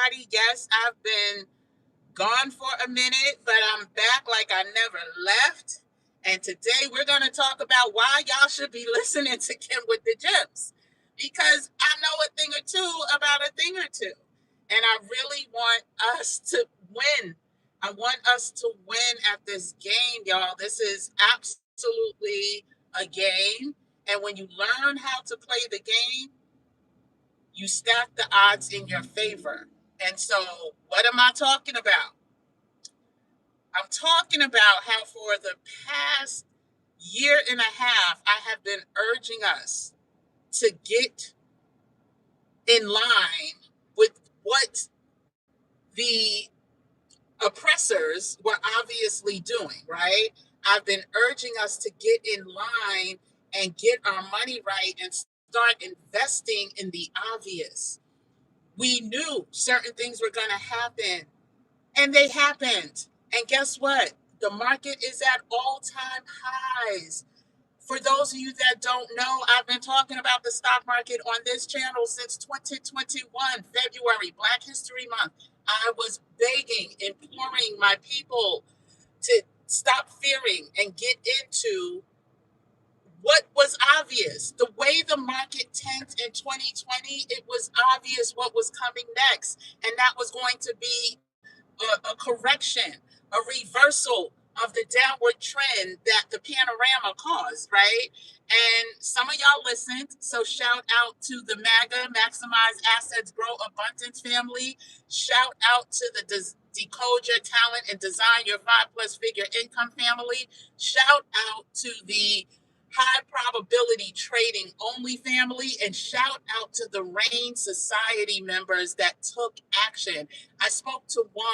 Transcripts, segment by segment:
everybody. Yes, I've been gone for a minute, but I'm back like I never left. And today we're going to talk about why y'all should be listening to Kim with the Gems. Because I know a thing or two about a thing or two. And I really want us to win. I want us to win at this game, y'all. This is absolutely a game. And when you learn how to play the game, you stack the odds in your favor. And so, what am I talking about? I'm talking about how for the past year and a half, I have been urging us to get in line with what the oppressors were obviously doing, right? I've been urging us to get in line and get our money right and start investing in the obvious. We knew certain things were going to happen, and they happened. And guess what? The market is at all-time highs. For those of you that don't know, I've been talking about the stock market on this channel since 2021, February, Black History Month. I was begging, imploring my people to stop fearing and get into what was obvious. The way the market tanked in 2020, it was obvious what was coming next. And that was going to be a correction, a reversal of the downward trend that the panorama caused, right? And some of y'all listened, so shout out to the MAGA, Maximize Assets, Grow Abundance family. Shout out to the Decode Your Talent and Design Your 5+ figure income family. Shout out to the high probability trading only family, and shout out to the Rain Society members that took action. I spoke to one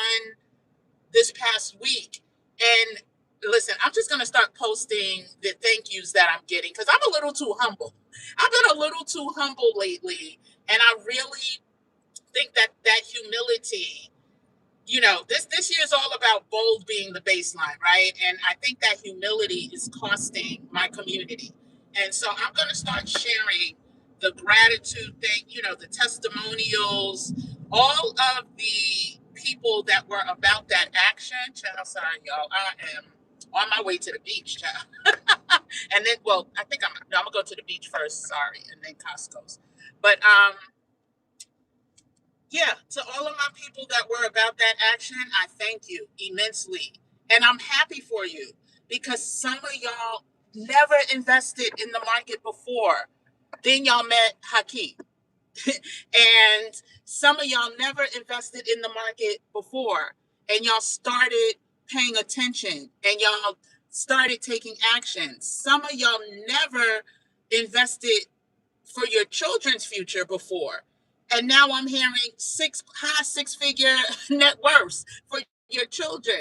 this past week, and listen, I'm just going to start posting the thank yous that I'm getting because I'm a little too humble. I've been a little too humble lately, and I really think that humility, this year is all about bold being the baseline, right? And I think that humility is costing my community. And so I'm going to start sharing the gratitude thing, the testimonials, all of the people that were about that action. Child, sorry, y'all. I am on my way to the beach, child. And then, I think I'm going to go to the beach first, sorry, and then Costco's. But, yeah, to all of my people that were about that action, I thank you immensely. And I'm happy for you because some of y'all never invested in the market before. Then y'all met Hakeem. And some of y'all never invested in the market before. And y'all started paying attention and y'all started taking action. Some of y'all never invested for your children's future before. And now I'm hearing high six-figure net worths for your children.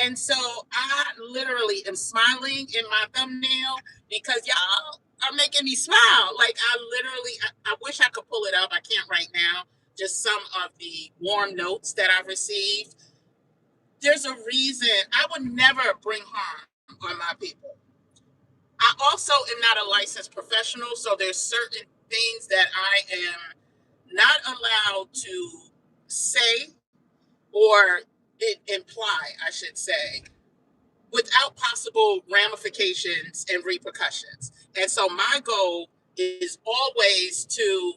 And so I literally am smiling in my thumbnail because y'all are making me smile. Like I wish I could pull it up. I can't right now. Just some of the warm notes that I've received. There's a reason I would never bring harm on my people. I also am not a licensed professional, so there's certain things that I am not allowed to say or imply, I should say, without possible ramifications and repercussions. And so my goal is always to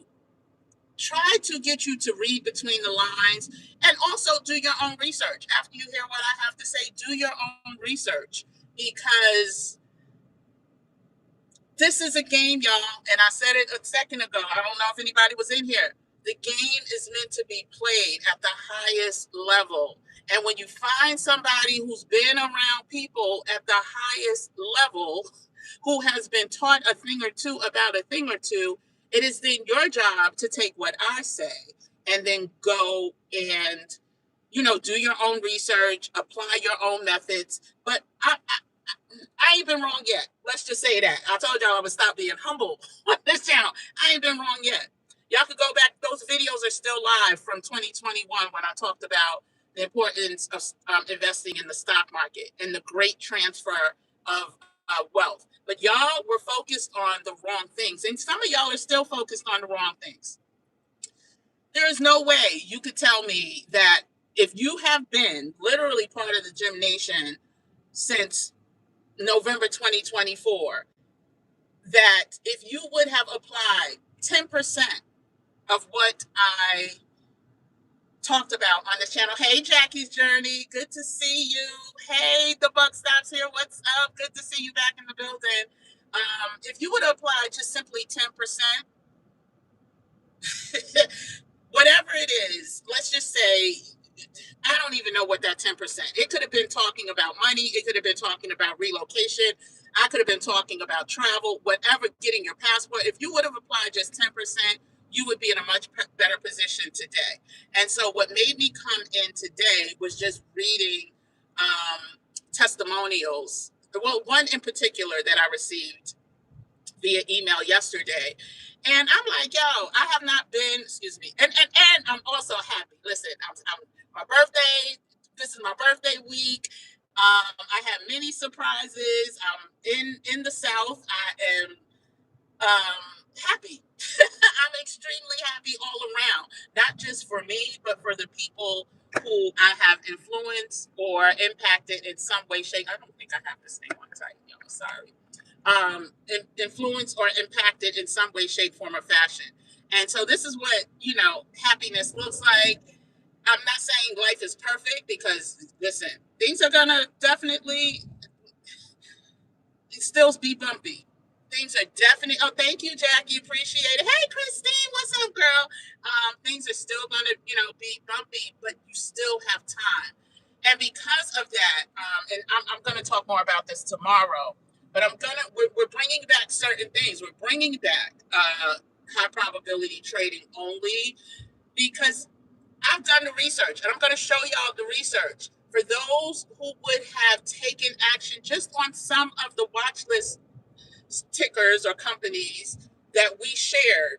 try to get you to read between the lines and also do your own research. After you hear what I have to say, do your own research because this is a game, y'all, and I said it a second ago. I don't know if anybody was in here. The game is meant to be played at the highest level. And when you find somebody who's been around people at the highest level, who has been taught a thing or two about a thing or two, it is then your job to take what I say and then go and, do your own research, apply your own methods. But I ain't been wrong yet. Let's just say that. I told y'all I would stop being humble on this channel. I ain't been wrong yet. Y'all could go back. Those videos are still live from 2021 when I talked about the importance of investing in the stock market and the great transfer of wealth. But y'all were focused on the wrong things. And some of y'all are still focused on the wrong things. There is no way you could tell me that if you have been literally part of the Gym Nation since November 2024, that if you would have applied 10% of what I talked about on this channel. Hey, Jackie's Journey, good to see you. Hey, the Buck Stops here. What's up? Good to see you back in the building. If you would apply just simply 10%, whatever it is, let's just say, I don't even know what that 10%. It could have been talking about money. It could have been talking about relocation. I could have been talking about travel, whatever, getting your passport. If you would have applied just 10%, you would be in a much better position today. And so what made me come in today was just reading testimonials. Well, one in particular that I received via email yesterday. And I'm like, yo, I have not been, excuse me. And I'm also happy. Listen, I'm my birthday, this is my birthday week. I have many surprises. I'm in the South. I am happy. I'm extremely happy all around, not just for me, but for the people who I have influenced or impacted in some way, shape. I don't think I have this thing on tight, yo, sorry. Influenced or impacted in some way, shape, form, or fashion. And so this is what, happiness looks like. I'm not saying life is perfect because, listen, things are going to definitely still be bumpy. Things are definitely, oh, thank you, Jackie, appreciate it. Hey, Christine, what's up, girl? Things are still going to, be bumpy, but you still have time. And because of that, and I'm going to talk more about this tomorrow, but we're bringing back certain things. We're bringing back high probability trading only because I've done the research, and I'm going to show y'all the research. For those who would have taken action just on some of the watch list tickers or companies that we shared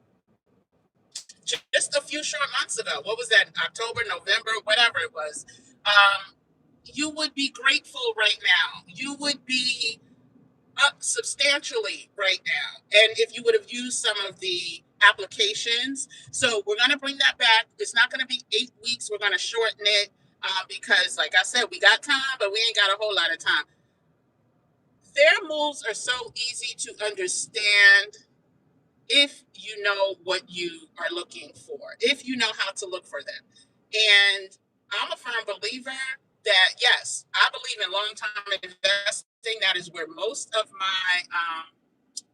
just a few short months ago. What was that? October, November, whatever it was. You would be grateful right now. You would be up substantially right now. And if you would have used some of the applications. So we're going to bring that back. It's not going to be 8 weeks. We're going to shorten it because, like I said, we got time, but we ain't got a whole lot of time. Their moves are so easy to understand if you know what you are looking for, if you know how to look for them. And I'm a firm believer that, yes, I believe in long-term investing. That is where most of my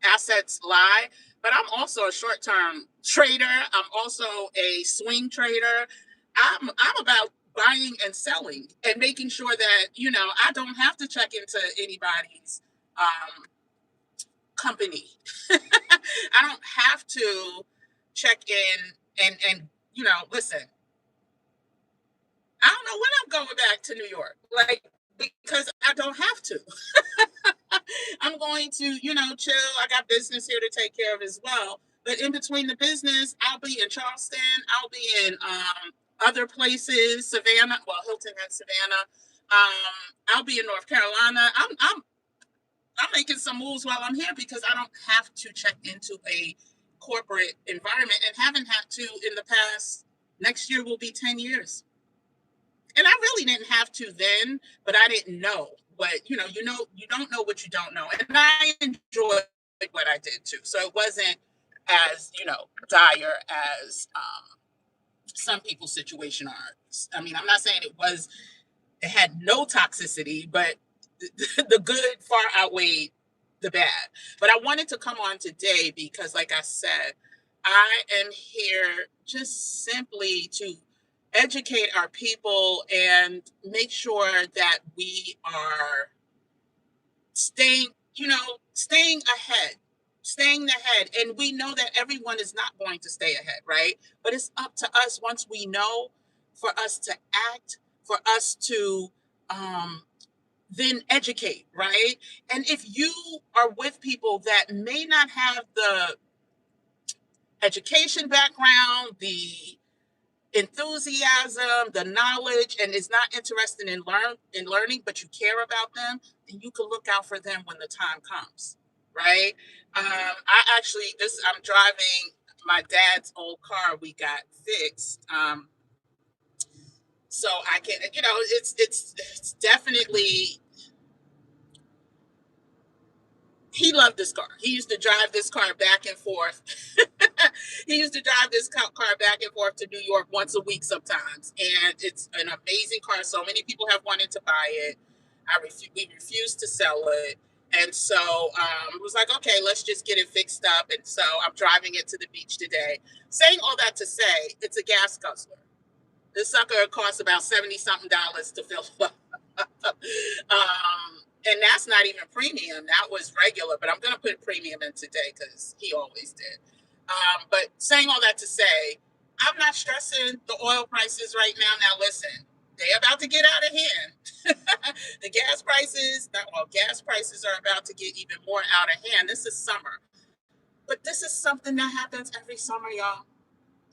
assets lie. But I'm also a short-term trader. I'm also a swing trader. I'm about buying and selling and making sure that, I don't have to check into anybody's company. I don't have to check in and listen, I don't know when I'm going back to New York, because I don't have to. I'm going to, chill. I got business here to take care of as well. But in between the business, I'll be in Charleston. I'll be in other places, Savannah, well, Hilton and Savannah. I'll be in North Carolina. I'm making some moves while I'm here because I don't have to check into a corporate environment and haven't had to in the past. Next year will be 10 years. And I really didn't have to then, but I didn't know. But, you don't know what you don't know. And I enjoyed what I did too. So it wasn't as, dire as some people's situation are. I mean, I'm not saying it had no toxicity, but the good far outweighed the bad. But I wanted to come on today because, like I said, I am here just simply to educate our people and make sure that we are staying ahead, staying ahead. And we know that everyone is not going to stay ahead, right? But it's up to us once we know, for us to act, for us to then educate, right? And if you are with people that may not have the education background, the enthusiasm, the knowledge, and is not interested in learning, but you care about them, then you can look out for them when the time comes, right? I'm driving my dad's old car we got fixed. So I can, it's definitely, he loved this car. He used to drive this car back and forth. He used to drive this car back and forth to New York once a week sometimes. And it's an amazing car. So many people have wanted to buy it. We refused to sell it. And so it was like, okay, let's just get it fixed up. And so I'm driving it to the beach today. Saying all that to say, it's a gas guzzler. This sucker costs about 70 something dollars to fill up. And that's not even premium. That was regular, but I'm going to put premium in today because he always did. But saying all that to say, I'm not stressing the oil prices right now. Now, listen, they're about to get out of hand. The gas prices are about to get even more out of hand. This is summer. But this is something that happens every summer, y'all.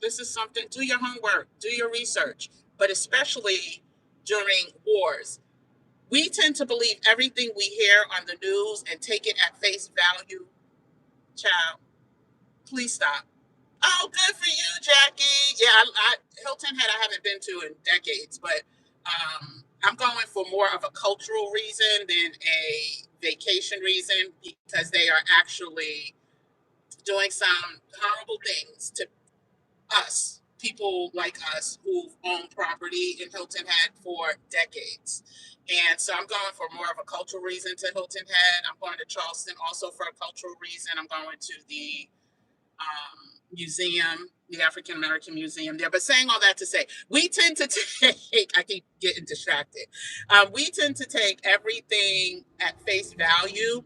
This is something, do your homework, do your research, but especially during wars. We tend to believe everything we hear on the news and take it at face value. Child, please stop. Oh, good for you, Jackie. Yeah, Hilton Head I haven't been to in decades, but I'm going for more of a cultural reason than a vacation reason because they are actually doing some horrible things to us, people like us who've owned property in Hilton Head for decades. And so I'm going for more of a cultural reason to Hilton Head. I'm going to Charleston also for a cultural reason. I'm going to the museum, the African American Museum there. But saying all that to say, we tend to take, I keep getting distracted. We tend to take everything at face value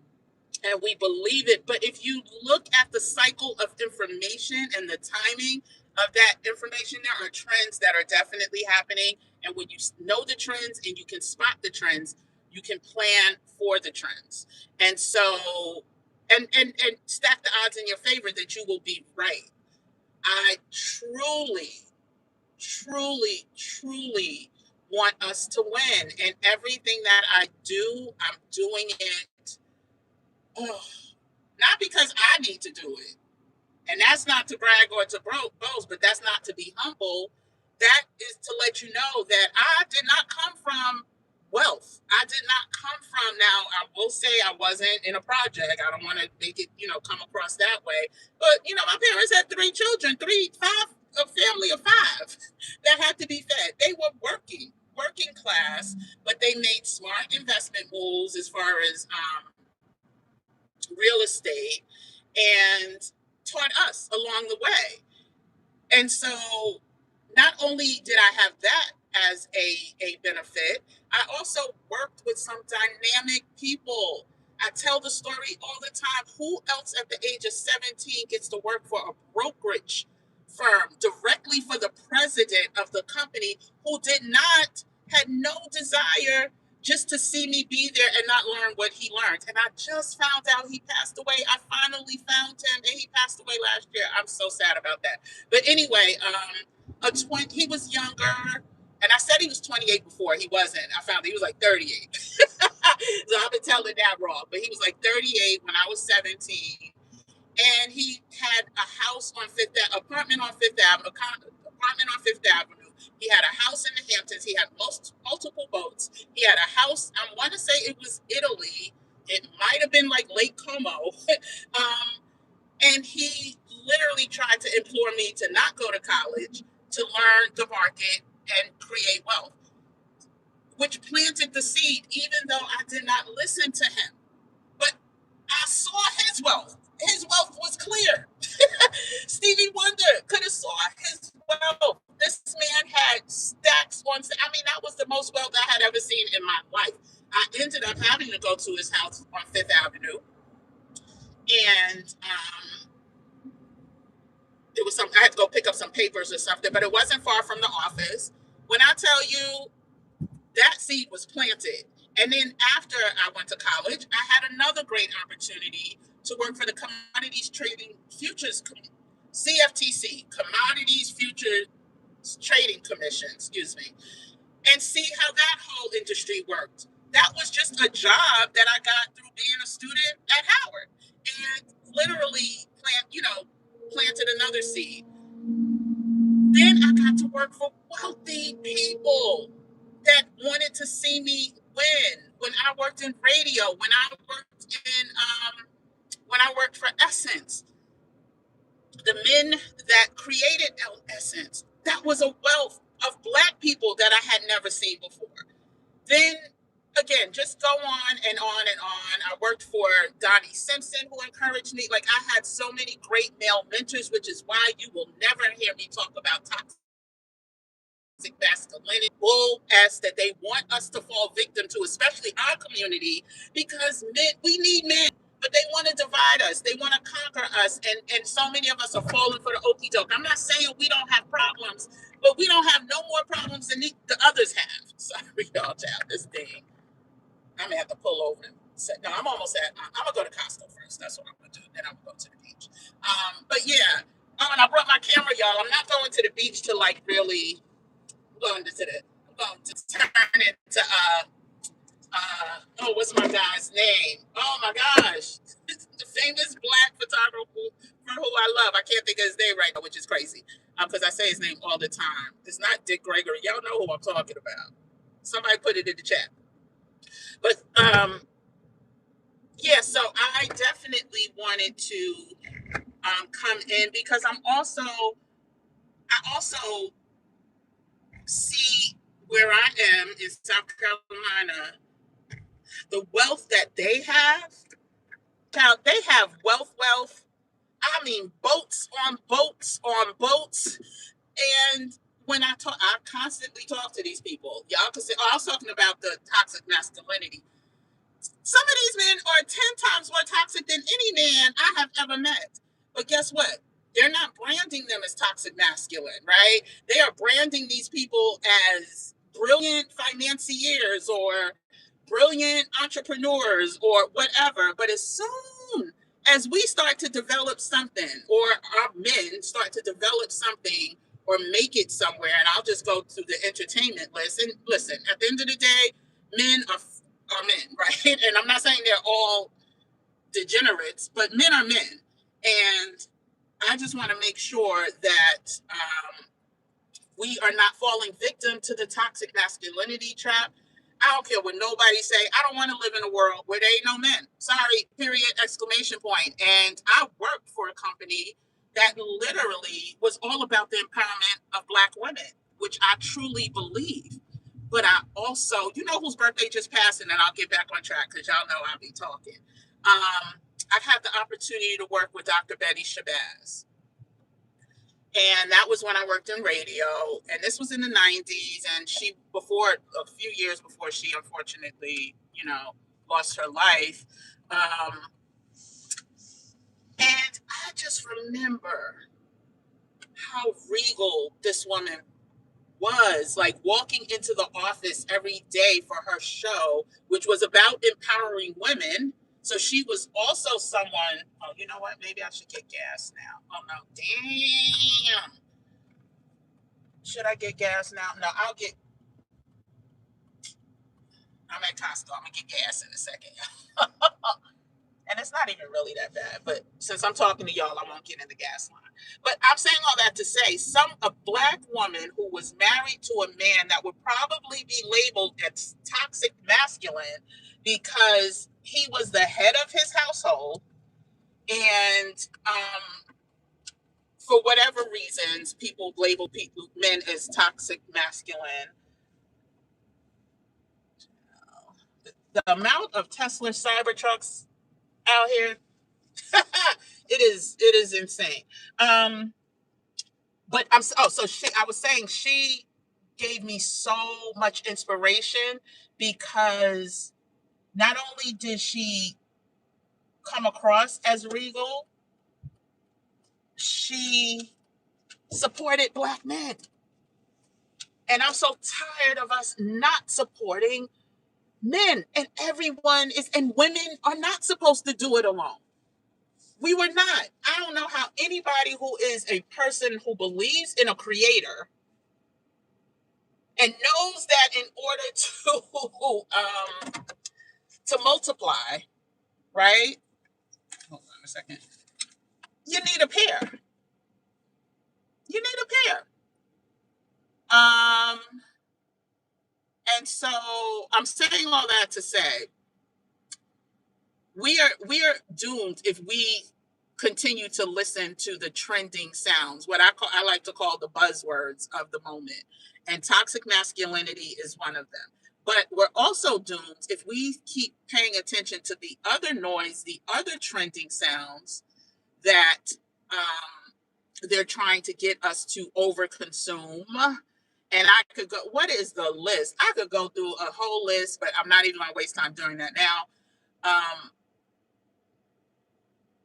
and we believe it. But if you look at the cycle of information and the timing of that information, there are trends that are definitely happening. And when you know the trends and you can spot the trends, you can plan for the trends. And so, and stack the odds in your favor that you will be right. I truly want us to win. And everything that I do, I'm doing it. Oh, not because I need to do it. And that's not to brag or to boast, but that's not to be humble. That is to let you know that I did not come from wealth. I did not come from, now I will say I wasn't in a project. I don't want to make it, come across that way. But, my parents had 3 children, a family of 5 that had to be fed. They were working class, but they made smart investment moves as far as real estate and taught us along the way. And so not only did I have that as a benefit, I also worked with some dynamic people. I tell the story all the time. Who else at the age of 17 gets to work for a brokerage firm directly for the president of the company who had no desire just to see me be there and not learn what he learned. And I just found out he passed away. I finally found him and he passed away last year. I'm so sad about that. But anyway, he was younger. And I said he was 28 before. He wasn't. I found he was like 38. So I've been telling that wrong. But he was like 38 when I was 17. And he had a house on apartment on Fifth Avenue. He had a house in the Hamptons. He had multiple boats. He had a house. I want to say it was Italy. It might have been like Lake Como. And he literally tried to implore me to not go to college, to learn the market and create wealth, which planted the seed, even though I did not listen to him. But I saw his wealth. His wealth was clear. Stevie Wonder could have saw his wealth. This man had stacks on. I mean, that was the most wealth I had ever seen in my life. I ended up having to go to his house on Fifth Avenue, and it was I had to go pick up some papers or something, but it wasn't far from the office. When I tell you that seed was planted, and then after I went to college, I had another great opportunity to work for the Commodities Trading Futures CFTC, Commodities Futures Trading Commission, and see how that whole industry worked. That was just a job that I got through being a student at Howard, and literally planted another seed. Then I got to work for wealthy people that wanted to see me win. When I worked in radio, when I worked for Essence, the men that created Essence, that was a wealth of Black people that I had never seen before. Then again, just go on and on and on. I worked for Donnie Simpson, who encouraged me. Like, I had so many great male mentors, which is why you will never hear me talk about toxic masculinity bull ass that they want us to fall victim to, especially our community, because men, we need men, but they want to divide us. They want to conquer us, and so many of us are falling for the okie doke. I'm not saying we don't have problems, but we don't have no more problems than the others have. Sorry, y'all, child. This thing, I'm gonna have to pull over and say, no, I'm almost at. I'm gonna go to Costco first. That's what I'm gonna do. Then I'm gonna go to the beach. But yeah. Oh, and I brought my camera, y'all. I'm not going to the beach to like really. I'm going to turn it to what's my guy's name? Oh my gosh. The famous Black photographer who I love. I can't think of his name right now, which is crazy. Because I say his name all the time. It's not Dick Gregory. Y'all know who I'm talking about. Somebody put it in the chat. But yeah, so I definitely wanted to come in because I also see where I am in South Carolina, the wealth that they have. Child, they have wealth. I mean, boats on boats on boats. And when I constantly talk to these people. Y'all can say, oh, I was talking about the toxic masculinity. Some of these men are 10 times more toxic than any man I have ever met. But guess what? They're not branding them as toxic masculine, right? They are branding these people as brilliant financiers or brilliant entrepreneurs or whatever. But as soon as we start to develop something, or our men start to develop something or make it somewhere, and I'll just go to the entertainment list. And listen, at the end of the day, men are men, right? And I'm not saying they're all degenerates, but men are men. And I just want to make sure that we are not falling victim to the toxic masculinity trap. I don't care what nobody say. I don't want to live in a world where there ain't no men. Sorry, period, exclamation point. And I worked for a company that literally was all about the empowerment of Black women, which I truly believe. But I also, you know whose birthday just passed, and then I'll get back on track because y'all know I'll be talking. I've had the opportunity to work with Dr. Betty Shabazz. And that was when I worked in radio. And this was in the 90s. And a few years before she unfortunately, lost her life. And I just remember how regal this woman was, like walking into the office every day for her show, which was about empowering women. So she was also someone, oh, you know what? Maybe I should get gas now. Oh, no. Damn. Should I get gas now? No, I'm at Costco. I'm going to get gas in a second. And it's not even really that bad. But since I'm talking to y'all, I won't get in the gas line. But I'm saying all that to say, a Black woman who was married to a man that would probably be labeled as toxic masculine because he was the head of his household. And for whatever reasons, people label men as toxic masculine. The amount of Tesla Cybertrucks out here, it is insane. But I was saying she gave me so much inspiration because not only did she come across as regal, she supported Black men. And I'm so tired of us not supporting men. And women are not supposed to do it alone. We were not. I don't know how anybody who is a person who believes in a creator and knows that in order to multiply, right? Hold on a second. You need a pair. you need a pair. Um, and so I'm saying all that to say we are doomed if we continue to listen to the trending sounds, what I like to call the buzzwords of the moment. And toxic masculinity is one of them. But we're also doomed if we keep paying attention to the other noise, the other trending sounds that they're trying to get us to overconsume. And I could go, what is the list? I could go through a whole list, but I'm not even going to waste time doing that now.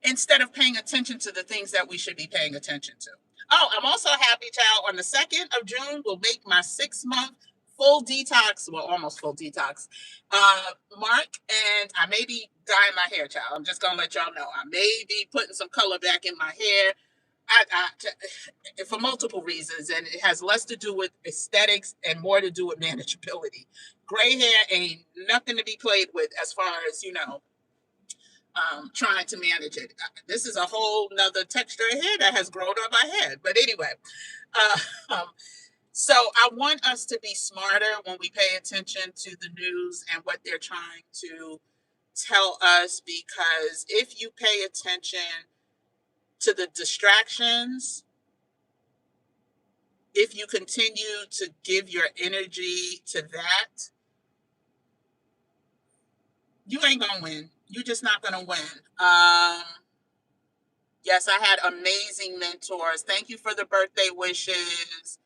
Instead of paying attention to the things that we should be paying attention to. Oh, I'm also happy, child. On the 2nd of June, we'll make my 6-month full detox, well, almost full detox mark. And I may be dyeing my hair, child. I'm just going to let y'all know. I may be putting some color back in my hair. For multiple reasons, and it has less to do with aesthetics and more to do with manageability. Gray hair ain't nothing to be played with as far as, trying to manage it. This is a whole nother texture of hair that has grown on my head. But anyway, so I want us to be smarter when we pay attention to the news and what they're trying to tell us, because if you pay attention to the distractions, if you continue to give your energy to that, you ain't gonna win. You're just not gonna win. Yes, I had amazing mentors. Thank you for the birthday wishes.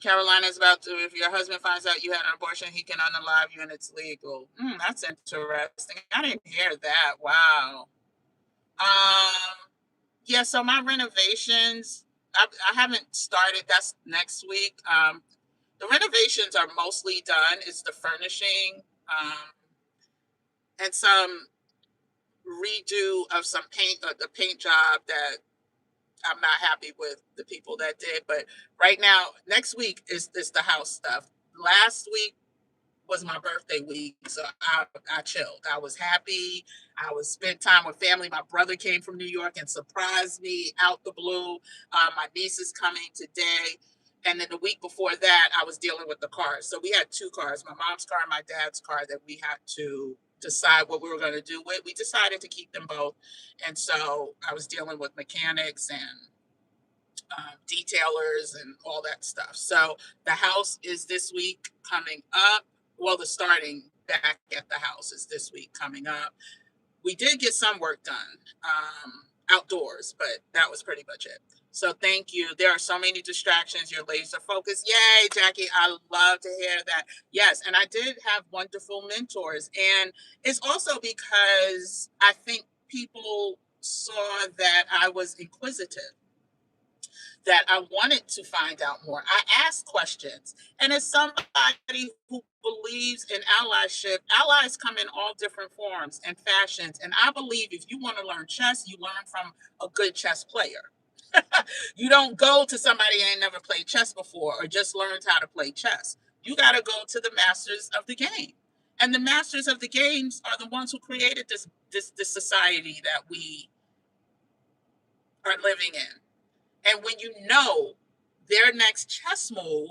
Carolina's about to, if your husband finds out you had an abortion, he can unalive you and it's legal. That's interesting. I didn't hear that. Wow. Yeah, so my renovations, I haven't started. That's next week. The renovations are mostly done. It's the furnishing and some redo of some paint, the paint job that I'm not happy with the people that did. But right now, next week is the house stuff. Last week was my birthday week, so I chilled. I was happy. I was spent time with family. My brother came from New York and surprised me out the blue. My niece is coming today. And then the week before that, I was dealing with the cars. So we had 2 cars, my mom's car and my dad's car, that we had to decide what we were going to do with. We decided to keep them both. And so I was dealing with mechanics and detailers and all that stuff. So the house is this week coming up. Well, the starting back at the house is this week coming up. We did get some work done outdoors, but that was pretty much it. So thank you. There are so many distractions. You're laser focused. Yay, Jackie. I love to hear that. Yes. And I did have wonderful mentors. And it's also because I think people saw that I was inquisitive, that I wanted to find out more. I asked questions. And as somebody who believes in allyship, allies come in all different forms and fashions. And I believe if you want to learn chess, you learn from a good chess player. You don't go to somebody who ain't never played chess before or just learned how to play chess. You got to go to the masters of the game. And the masters of the games are the ones who created this society that we are living in. And when you know their next chess move,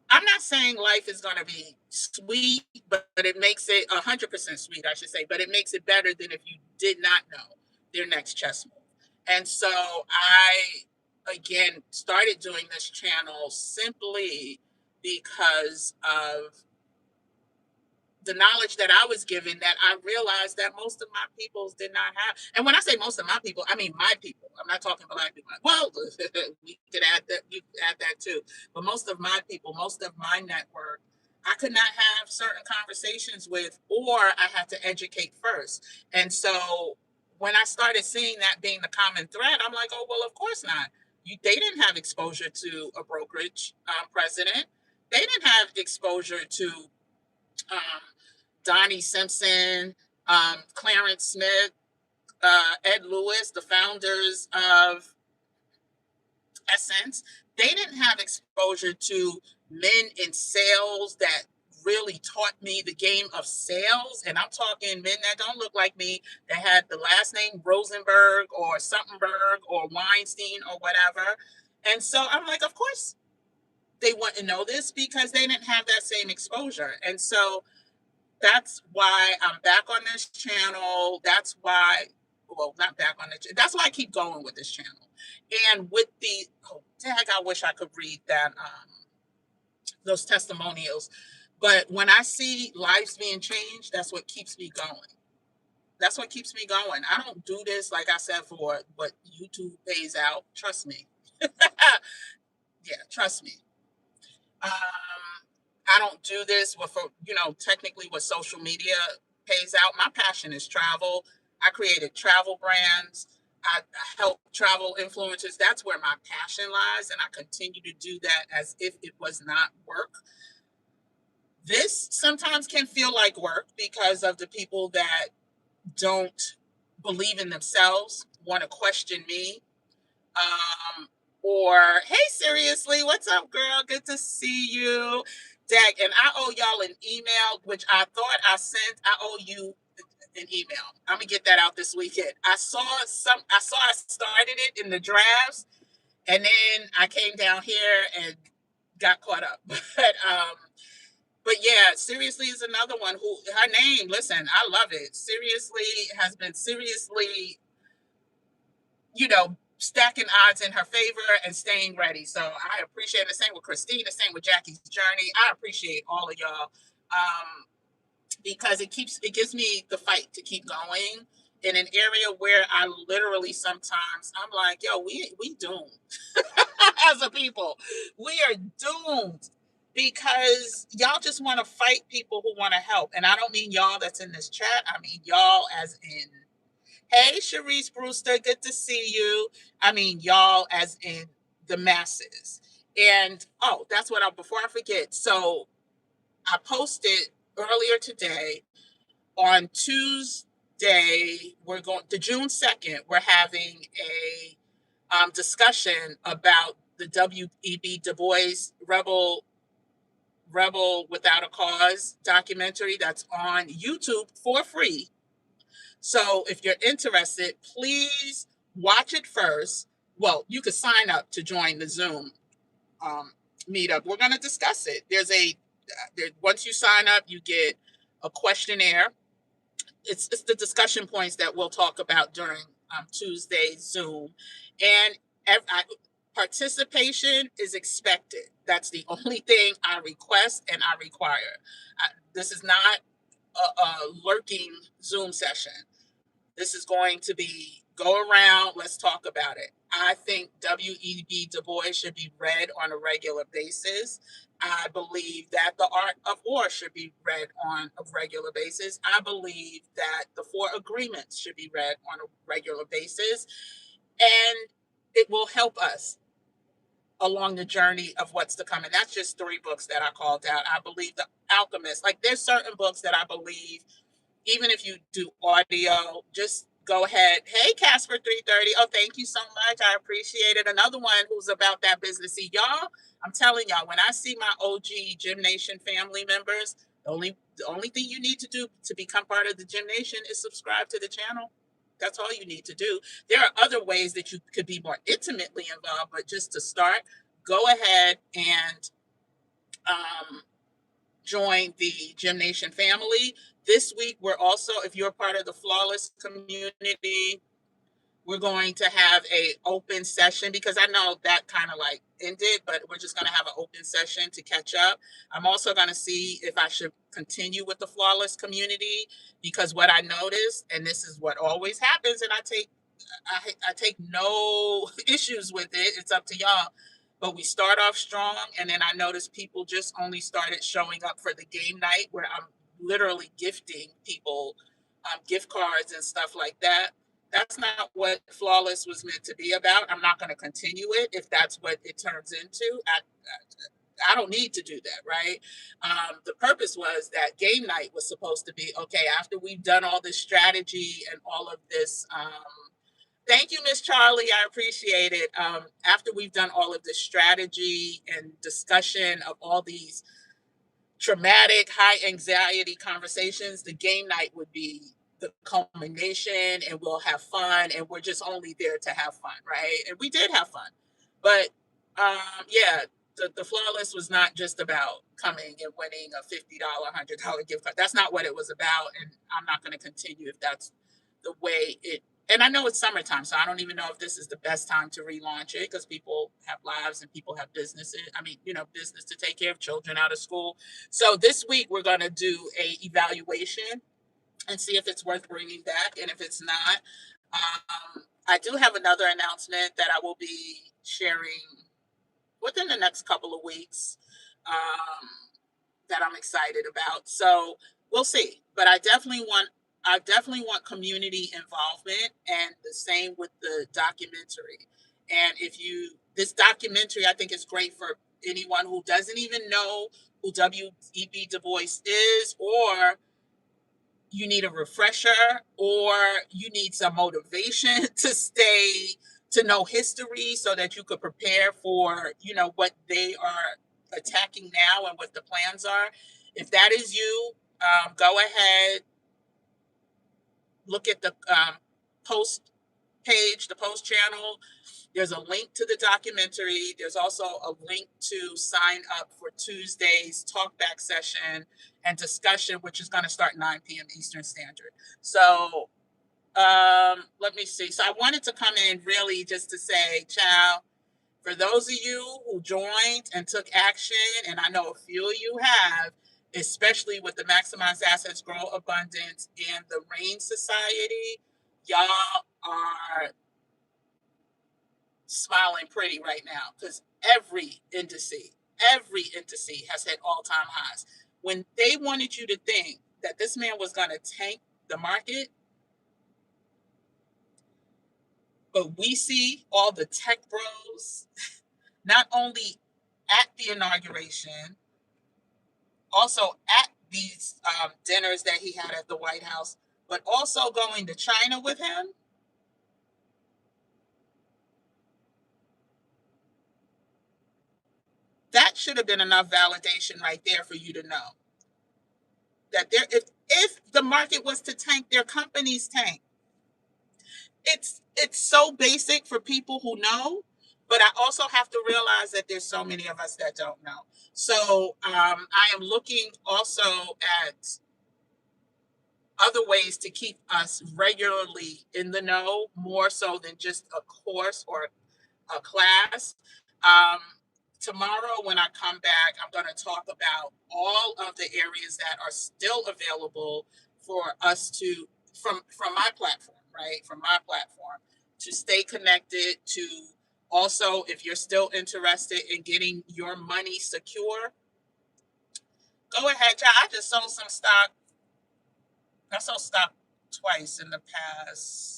I'm not saying life is going to be sweet, but it makes it 100% sweet, I should say, but it makes it better than if you did not know their next chess move. And so I, again, started doing this channel simply because of the knowledge that I was given, that I realized that most of my peoples did not have. And when I say most of my people, I mean my people. I'm not talking Black people. Well, we could add that. You could add that too. But most of my people, most of my network, I could not have certain conversations with, or I had to educate first. And so when I started seeing that being the common thread, I'm like, oh, well, of course not. They didn't have exposure to a brokerage president. They didn't have exposure to um, Donnie Simpson, Clarence Smith, Ed Lewis, the founders of Essence. They didn't have exposure to men in sales that really taught me the game of sales. And I'm talking men that don't look like me, that had the last name Rosenberg or Somethingberg or Weinstein or whatever. And so I'm like, of course they want to know this because they didn't have that same exposure. And so that's why I'm back on this channel. That's why, well, not back on it. That's why I keep going with this channel. And with the, oh, dang, I wish I could read that, those testimonials. But when I see lives being changed, that's what keeps me going. That's what keeps me going. I don't do this, like I said, for what YouTube pays out. Trust me. Yeah, trust me. Um, I don't do this with, technically what social media pays out. My passion is travel. I created travel brands. I help travel influencers. That's where my passion lies, and I continue to do that as if it was not work. This sometimes can feel like work because of the people that don't believe in themselves, want to question me, um, or hey, seriously, what's up, girl? Good to see you. Dag, and I owe y'all an email, which I thought I sent. I owe you an email. I'm gonna get that out this weekend. I saw I started it in the drafts, and then I came down here and got caught up. But yeah, seriously is another one who her name, listen, I love it. Seriously has been seriously, stacking odds in her favor and staying ready. So I appreciate it. The same with Christine, the same with Jackie's Journey. I appreciate all of y'all, because it gives me the fight to keep going in an area where I literally sometimes I'm like, yo, we doomed as a people. We are doomed because y'all just want to fight people who want to help. And I don't mean y'all that's in this chat. I mean y'all as in, hey, Sharice Brewster, good to see you. I mean, y'all as in the masses. And that's what before I forget. So I posted earlier today on Tuesday, we're going to June 2nd, we're having a discussion about the W.E.B. Du Bois Rebel Without a Cause documentary that's on YouTube for free. So if you're interested, please watch it first. Well, you could sign up to join the Zoom meetup. We're going to discuss it. Once you sign up, you get a questionnaire. It's the discussion points that we'll talk about during Tuesday's Zoom. And participation is expected. That's the only thing I request and I require. This is not a lurking Zoom session. This is going to be go around, let's talk about it. I think W.E.B. Du Bois should be read on a regular basis. I believe that the Art of War should be read on a regular basis. I believe that the Four Agreements should be read on a regular basis. And it will help us along the journey of what's to come. And that's just 3 books that I called out. I believe The Alchemist. Like there's certain books that I believe, even if you do audio, just go ahead. Hey, Casper 330. Oh, thank you so much. I appreciate it. Another one who's about that business. See, y'all, I'm telling y'all, when I see my OG Gym Nation family members, the only thing you need to do to become part of the Gym Nation is subscribe to the channel. That's all you need to do. There are other ways that you could be more intimately involved, but just to start, go ahead and join the Gym Nation family. This week, we're also, if you're part of the Flawless community, we're going to have a open session because I know that kind of like ended, but we're just going to have an open session to catch up. I'm also going to see if I should continue with the Flawless community because what I noticed, and this is what always happens, and I take no issues with it. It's up to y'all. But we start off strong, and then I noticed people just only started showing up for the game night where I'm literally gifting people gift cards and stuff like that. That's not what Flawless was meant to be about. I'm not going to continue it if that's what it turns into. I don't need to do that, right? The purpose was that game night was supposed to be, okay, after we've done all this strategy and all of this, thank you, Miss Charlie, I appreciate it. After we've done all of this strategy and discussion of all these traumatic, high anxiety conversations, the game night would be the culmination, and we'll have fun, and we're just only there to have fun, right? And we did have fun. But yeah, the flawless was not just about coming and winning a $50, $100 gift card. That's not what it was about. And I'm not going to continue if that's the way it. And I know it's summertime, so I don't even know if this is the best time to relaunch it because people have lives and people have businesses. I mean, business to take care of, children out of school. So this week we're going to do a evaluation and see if it's worth bringing back. And if it's not, I do have another announcement that I will be sharing within the next couple of weeks, that I'm excited about. So we'll see. But I definitely want community involvement, and the same with the documentary. And this documentary, I think is great for anyone who doesn't even know who W.E.B. Du Bois is, or you need a refresher, or you need some motivation to know history so that you could prepare for, what they are attacking now and what the plans are. If that is you, go ahead, look at the post page, the post channel. There's a link to the documentary. There's also a link to sign up for Tuesday's talkback session and discussion, which is going to start 9 p.m. Eastern Standard. So let me see. So I wanted to come in really just to say, ciao, for those of you who joined and took action, and I know a few of you have, especially with the Maximize Assets, Grow Abundance and the RAIN Society, y'all are smiling pretty right now because every indice has hit all-time highs. When they wanted you to think that this man was going to tank the market, but we see all the tech bros, not only at the inauguration, also at these dinners that he had at the White House, but also going to China with him. That should have been enough validation right there for you to know that if the market was to tank, their companies tank. It's so basic for people who know, but I also have to realize that there's so many of us that don't know. So I am looking also at other ways to keep us regularly in the know, more so than just a course or a class. Um, Tomorrow, when I come back, I'm going to talk about all of the areas that are still available for us to, from my platform, right? From my platform, to stay connected, to also, if you're still interested in getting your money secure, go ahead. I just sold some stock. I sold stock twice in the past.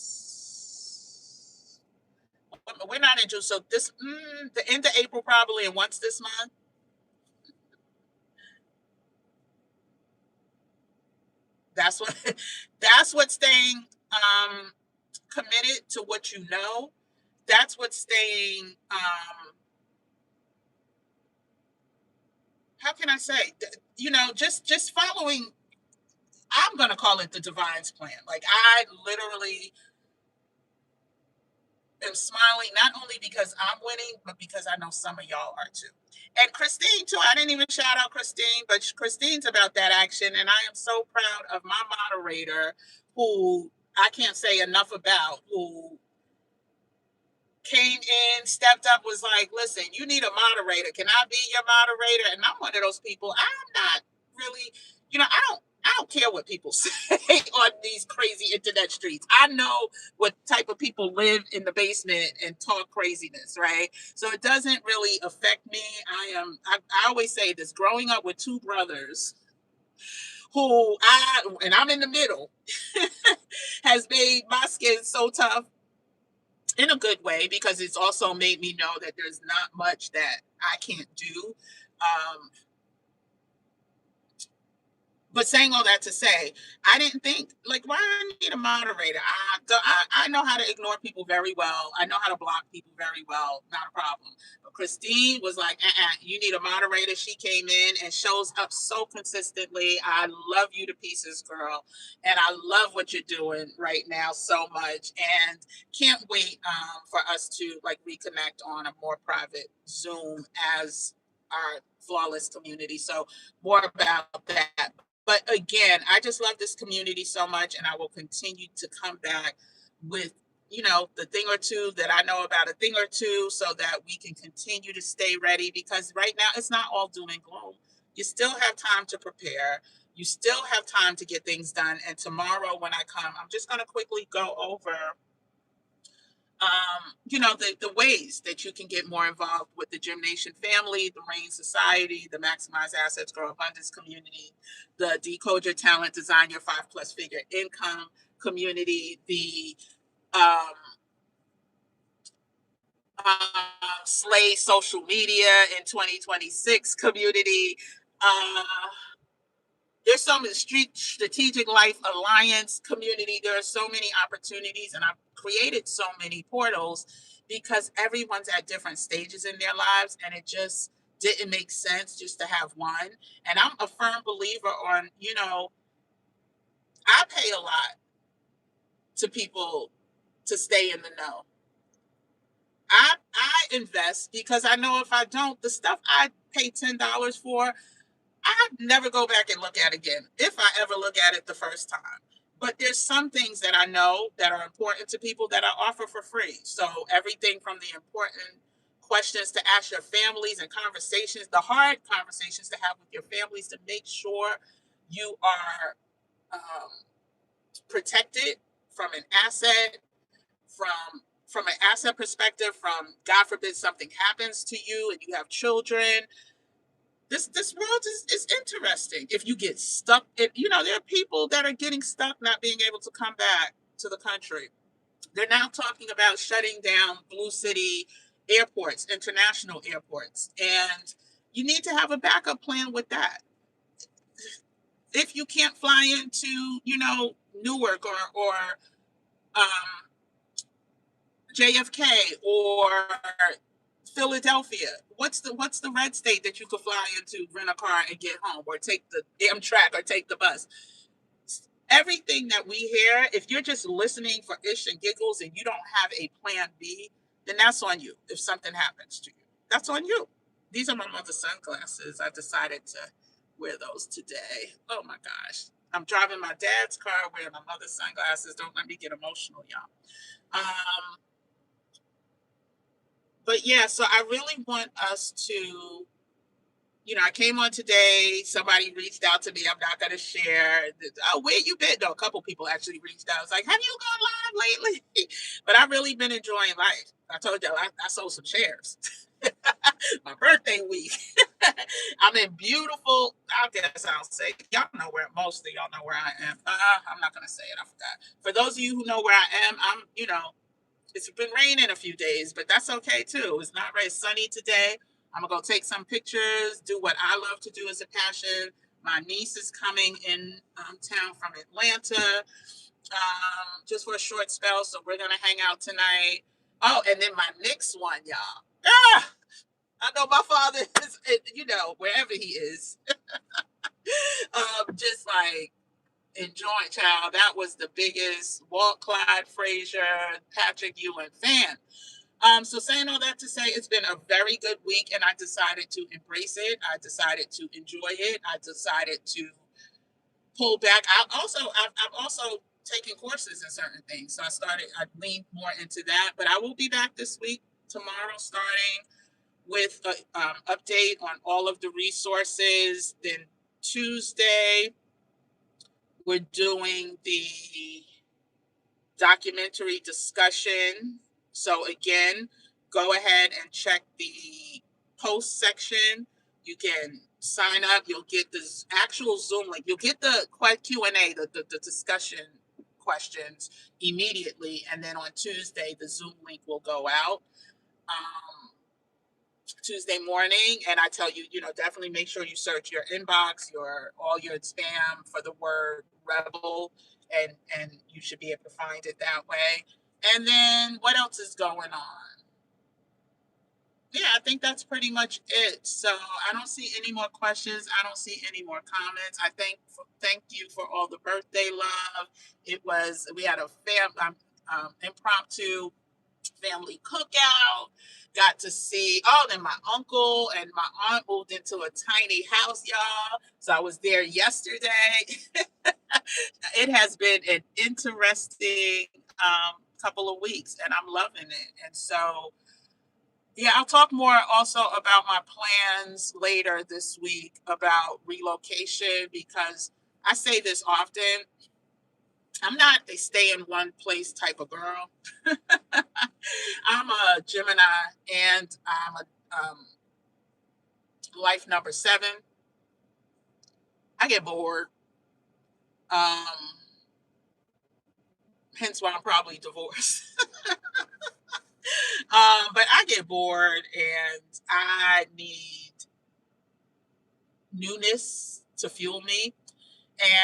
We're not in June, so the end of April probably, and once this month. That's what that's what staying committed to what you know. That's what staying how can I say, just following. I'm gonna call it the divine's plan. Like, I literally am smiling not only because I'm winning, but because I know some of y'all are too. And Christine too. I didn't even shout out Christine, but Christine's about that action, and I am so proud of my moderator, who I can't say enough about, who came in, stepped up, was like, listen, you need a moderator. Can I be your moderator? And I'm one of those people. I'm not really, I don't care what people say on these crazy internet streets. I know what type of people live in the basement and talk craziness, right? So it doesn't really affect me. I always say this, growing up with two brothers and I'm in the middle, has made my skin so tough in a good way, because it's also made me know that there's not much that I can't do. Um, But saying all that to say, I didn't think, like, why I need a moderator? I know how to ignore people very well. I know how to block people very well. Not a problem. But Christine was like, you need a moderator. She came in and shows up so consistently. I love you to pieces, girl. And I love what you're doing right now so much. And can't wait for us to like reconnect on a more private Zoom as our flawless community. So more about that. But again, I just love this community so much, and I will continue to come back with, the thing or two that I know about, a thing or two, so that we can continue to stay ready, because right now it's not all doom and gloom. You still have time to prepare. You still have time to get things done. And tomorrow when I come, I'm just going to quickly go over the ways that you can get more involved with the Gym Nation family, the Rain Society, the Maximize Assets, Grow Abundance community, the Decode Your Talent, Design Your 5+ Figure Income community, the um, Slay Social Media in 2026 community. Uh, there's so many strategic life alliance community. There are so many opportunities, and I've created so many portals because everyone's at different stages in their lives, and it just didn't make sense just to have one. And I'm a firm believer on, I pay a lot to people to stay in the know. I invest because I know if I don't, the stuff I pay $10 for, I never go back and look at it again, if I ever look at it the first time. But there's some things that I know that are important to people that I offer for free. So everything from the important questions to ask your families and conversations, the hard conversations to have with your families to make sure you are um, protected from an asset, from an asset perspective, from God forbid something happens to you and you have children. This world is interesting. If you get stuck, there are people that are getting stuck, not being able to come back to the country. They're now talking about shutting down Blue City airports, international airports, and you need to have a backup plan with that. If you can't fly into, Newark or um, JFK or Philadelphia. What's the red state that you could fly into, rent a car, and get home, or take the Amtrak or take the bus? Everything that we hear, if you're just listening for ish and giggles and you don't have a plan B, then that's on you. If something happens to you, that's on you. These are my mother's sunglasses. I decided to wear those today. Oh my gosh. I'm driving my dad's car wearing my mother's sunglasses. Don't let me get emotional, y'all. But yeah, so I really want us to, I came on today. Somebody reached out to me. I'm not going to share. Oh, where you been? No, a couple people actually reached out. I was like, have you gone live lately? But I've really been enjoying life. I told y'all I sold some shares. My birthday week. I'm in beautiful, I guess I'll say, y'all know where, most of y'all know where I am. I'm not going to say it. I forgot. For those of you who know where I am, it's been raining a few days, but that's okay too. It's not very sunny today. I'm gonna go take some pictures, do what I love to do as a passion. My niece is coming in town from Atlanta just for a short spell, so we're gonna hang out tonight. Oh, and then my next one, y'all. I know my father is, wherever he is, just like enjoying, child. That was the biggest Walt Clyde Frazier, Patrick Ewing fan. So saying all that to say, it's been a very good week, and I decided to embrace it. I decided to enjoy it. I decided to pull back. I've also taken courses in certain things. So I leaned more into that, but I will be back this week, tomorrow, starting with an update on all of the resources. Then Tuesday, we're doing the documentary discussion. So again, go ahead and check the post section. You can sign up. You'll get this actual Zoom link. You'll get the Q&A, the discussion questions immediately. And then on Tuesday, the Zoom link will go out. Um, Tuesday morning, and I tell you, definitely make sure you search your inbox, your all your spam for the word rebel, and you should be able to find it that way. And then what else is going on? Yeah, I think that's pretty much it. So I don't see any more questions. I don't see any more comments. I thank you for all the birthday love. We had a impromptu family cookout. Got to see, oh, then my uncle and my aunt moved into a tiny house, y'all. So I was there yesterday. It has been an interesting couple of weeks, and I'm loving it. And so, yeah, I'll talk more also about my plans later this week about relocation because I say this often. I'm not a stay in one place type of girl. I'm a Gemini and I'm a life number 7. I get bored. Um, Hence why I'm probably divorced. But I get bored and I need newness to fuel me.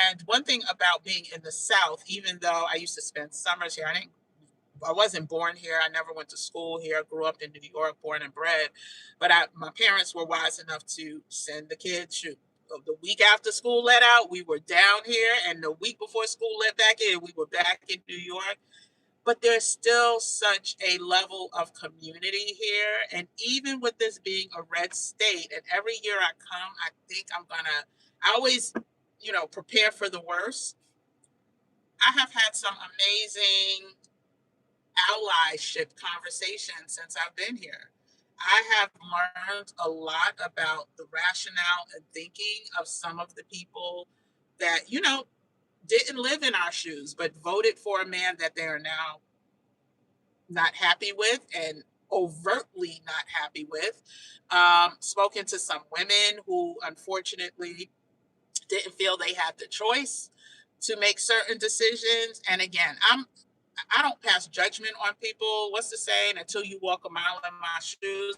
And one thing about being in the South, even though I used to spend summers here, I wasn't born here. I never went to school here. I grew up in New York, born and bred. But my parents were wise enough to send the kids. The week after school let out, we were down here, and the week before school let back in, we were back in New York. But there's still such a level of community here, and even with this being a red state, and every year I come, I think I always, prepare for the worst. I have had some amazing allyship conversation since I've been here. I have learned a lot about the rationale and thinking of some of the people that, didn't live in our shoes, but voted for a man that they are now not happy with and overtly not happy with. Spoken to some women who unfortunately didn't feel they had the choice to make certain decisions. And again, I don't pass judgment on people. What's the saying? Until you walk a mile in my shoes.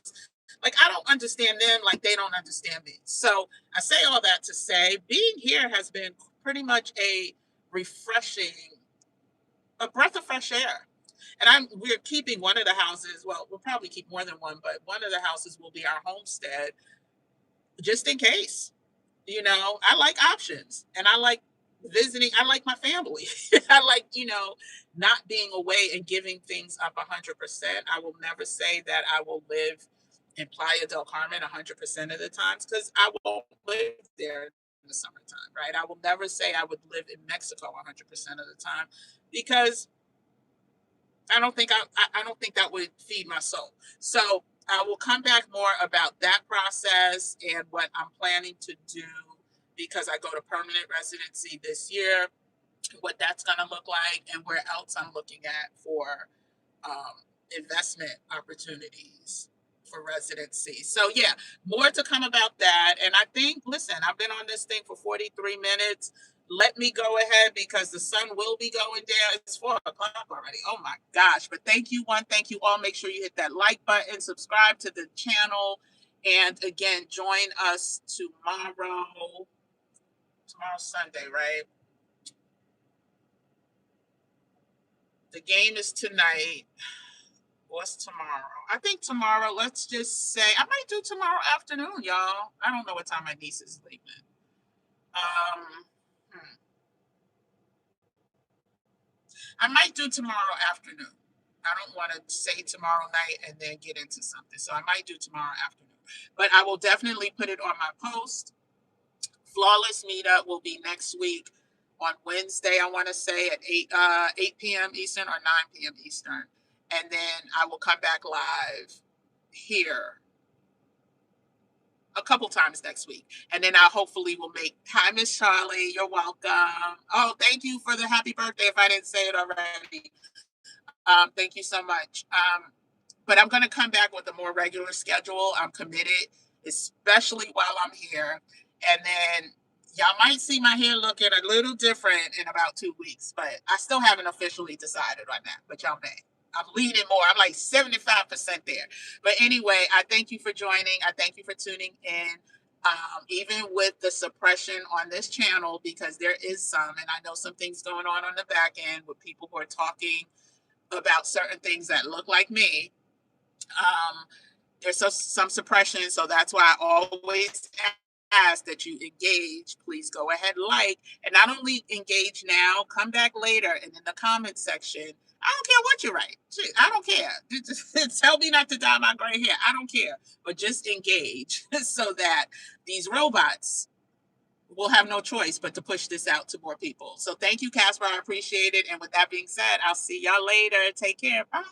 Like, I don't understand them like they don't understand me. So I say all that to say being here has been pretty much a breath of fresh air. And we're keeping one of the houses. Well, we'll probably keep more than one, but one of the houses will be our homestead just in case. I like options and I like visiting. I like my family. I like, not being away and giving things up 100%. I will never say that I will live in Playa del Carmen 100% of the times because I won't live there in the summertime, right? I will never say I would live in Mexico 100% of the time because I don't think that would feed my soul. So I will come back more about that process and what I'm planning to do because I go to permanent residency this year, what that's going to look like, and where else I'm looking at for um, investment opportunities for residency. So yeah, more to come about that. And I think, listen, I've been on this thing for 43 minutes. Let me go ahead because the sun will be going down. It's 4 o'clock already. Oh my gosh. But thank you, one. Thank you all. Make sure you hit that like button, subscribe to the channel. And again, join us tomorrow. Tomorrow's Sunday, right? The game is tonight. What's tomorrow? I think tomorrow, let's just say, I might do tomorrow afternoon, y'all. I don't know what time my niece is leaving. Um, hmm. I might do tomorrow afternoon. I don't want to say tomorrow night and then get into something. So I might do tomorrow afternoon. But I will definitely put it on my post. Flawless meetup will be next week on Wednesday, I want to say at 8 p.m. Eastern or 9 p.m. Eastern. And then I will come back live here a couple times next week. And then I hopefully will make. Hi, Miss Charlie. You're welcome. Oh, thank you for the happy birthday if I didn't say it already. Thank you so much. But I'm going to come back with a more regular schedule. I'm committed, especially while I'm here. And then y'all might see my hair looking a little different in about 2 weeks, but I still haven't officially decided on that, but y'all may. I'm leaning more. I'm like 75% there. But anyway, I thank you for joining. I thank you for tuning in. Even with the suppression on this channel, because there is some, and I know some things going on the back end with people who are talking about certain things that look like me. There's some suppression, so that's why I always ask that you engage. Please go ahead, like, and not only engage now, come back later, and in the comment section, I don't care what you write. I don't care. Tell me not to dye my gray hair. I don't care, but just engage so that these robots will have no choice but to push this out to more people. So thank you, Casper. I appreciate it. And with that being said, I'll see y'all later. Take care. Bye.